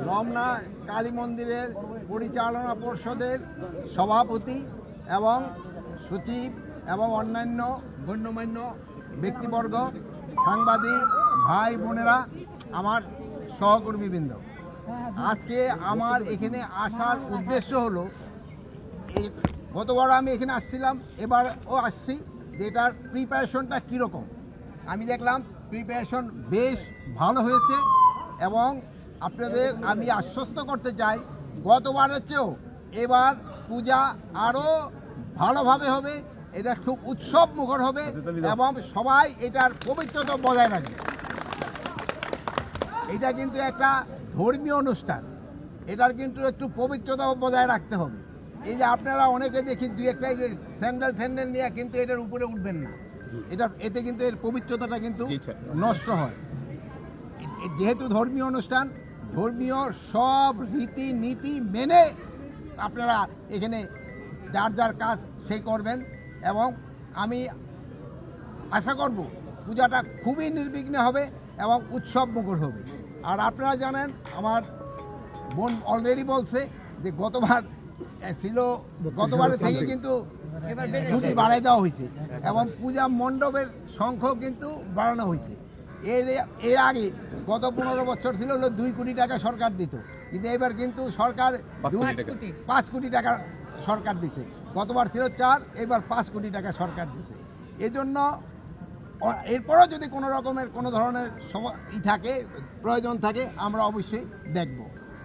রমনা কালী মন্দিরের পরিচালনা পর্ষদের সভাপতি এবং সচিব এবং অন্যান্য গণ্যমান্য ব্যক্তিবর্গ, সাংবাদিক ভাই বোনেরা, আমার সহকর্মীবৃন্দ, আজকে আমার এখানে আসার উদ্দেশ্য হলো, গতবার আমি এখানে আসছিলাম, এবারও আসছি, যে এটার প্রিপারেশনটা কীরকম। আমি দেখলাম প্রিপারেশন বেশ ভালো হয়েছে এবং আপনাদের আমি আশ্বস্ত করতে চাই গতবারের চেয়েও এবার পূজা আরও ভালোভাবে হবে, এটা খুব উৎসব মুখর হবে এবং সবাই এটার পবিত্রতা বজায় রাখবে। এটা কিন্তু একটা ধর্মীয় অনুষ্ঠান, এটার কিন্তু একটু পবিত্রতা বজায় রাখতে হবে। এই যে আপনারা অনেকে দেখি দুই একটা যে স্যান্ডেল নিয়ে কিন্তু এটার উপরে উঠবেন না, এতে কিন্তু এর পবিত্রতাটা কিন্তু নষ্ট হয়। যেহেতু ধর্মীয় অনুষ্ঠান, ধর্মীয় সব রীতি নীতি মেনে আপনারা এখানে যার যার কাজ সেই করবেন এবং আমি আশা করব পূজাটা খুবই নির্বিঘ্নে হবে এবং উৎসব মুখর হবে। আর আপনারা জানেন, আমার বোন অলরেডি বলছে যে গতবার ছিল, গতবারের থেকে কিন্তু ছুটি বাড়াই দেওয়া হয়েছে এবং পূজা মণ্ডপের সংখ্যাও কিন্তু বাড়ানো হয়েছে। এর আগে গত 15 বছর ছিল 2 কোটি টাকা সরকার দিত, কিন্তু এবার কিন্তু সরকার 5 কোটি টাকা সরকার দিছে। গতবার ছিল 4, এবার 5 কোটি টাকা সরকার দিছে। এজন্য এরপরও যদি কোনো রকমের কোনো ধরনের থাকে, প্রয়োজন থাকে, আমরা অবশ্যই দেখব।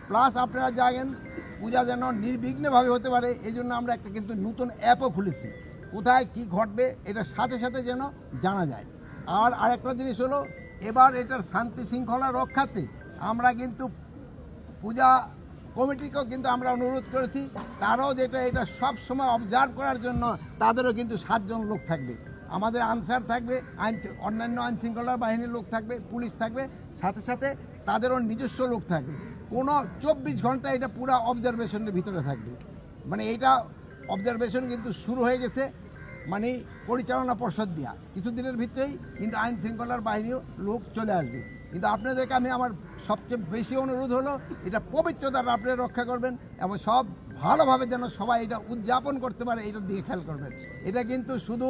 প্লাস আপনারা জানেন পূজা যেন নির্বিঘ্নভাবে হতে পারে, এই জন্য আমরা একটা কিন্তু নতুন অ্যাপও খুলেছি, কোথায় কি ঘটবে এটার সাথে সাথে যেন জানা যায়। আর আরেকটা জিনিস হলো, এবার এটার শান্তি শৃঙ্খলা রক্ষাতে আমরা কিন্তু পূজা কমিটিকেও কিন্তু আমরা অনুরোধ করেছি, তারাও এটা সব সময় অবজার্ভ করার জন্য তাদেরও কিন্তু 7 জন লোক থাকবে। আমাদের আনসার থাকবে, অন্যান্য আইন শৃঙ্খলা বাহিনীর লোক থাকবে, পুলিশ থাকবে, সাথে সাথে তাদেরও নিজস্ব লোক থাকবে। কোনো 24 ঘন্টা এটা পুরো অবজারভেশনের ভিতরে থাকবে। মানে এইটা অবজারভেশন কিন্তু শুরু হয়ে গেছে, মানে পরিচালনা পর্ষদ দিয়া কিছুদিনের ভিতরেই কিন্তু আইন শৃঙ্খলার বাহিনীও লোক চলে আসবে। কিন্তু আপনাদেরকে আমি আমার সবচেয়ে বেশি অনুরোধ হলো, এটা পবিত্রতাটা আপনারা রক্ষা করবেন এবং সব ভালোভাবে যেন সবাই এটা উদযাপন করতে পারে, এটার দিকে খেয়াল করবেন। এটা কিন্তু শুধু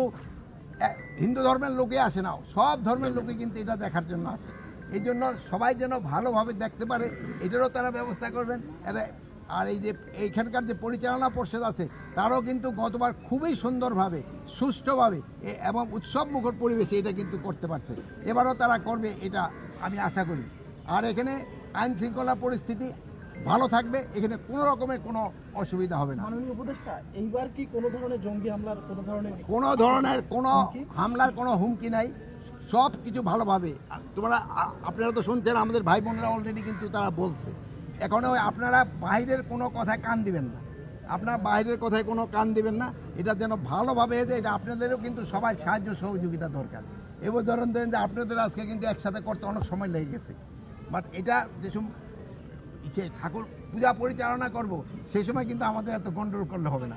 হিন্দু ধর্মের লোকে আসে না, সব ধর্মের লোকে কিন্তু এটা দেখার জন্য আসে। এই জন্য সবাই যেন ভালোভাবে দেখতে পারে, এটারও তারা ব্যবস্থা করবেন। আর এই যে এইখানকার যে পরিচালনা পর্ষদ আছে, তারাও কিন্তু গতবার খুবই সুন্দরভাবে, সুষ্ঠুভাবে এবং উৎসব মুখর পরিবেশে এটা কিন্তু করতে পারছে। এবারও তারা করবে, এটা আমি আশা করি। আর এখানে আইন শৃঙ্খলা পরিস্থিতি ভালো থাকবে, এখানে কোনো রকমের কোনো অসুবিধা হবে না। মাননীয় উপদেষ্টা, এইবার কি কোনো ধরনের জঙ্গি হামলার কোনো হামলার কোনো হুমকি নাই, সব কিছু ভালোভাবে। আপনারা তো শুনছেন, আমাদের ভাই বোনেরা অলরেডি কিন্তু তারা বলছে। এখনও আপনারা বাইরের কোনো কথায় কান দিবেন না, আপনারা বাইরের কথায় কোনো কান দিবেন না, এটা যেন ভালোভাবে হয়ে যায়। এটা আপনাদেরও কিন্তু সবাই সাহায্য সহযোগিতা দরকার। এবার ধরেন যে আপনাদের আজকে কিন্তু একসাথে করতে অনেক সময় লেগে গেছে, বাট এটা যেসব ঠাকুর পূজা পরিচালনা করব সেই সময় কিন্তু আমাদের এত কন্ট্রোল করলে হবে না।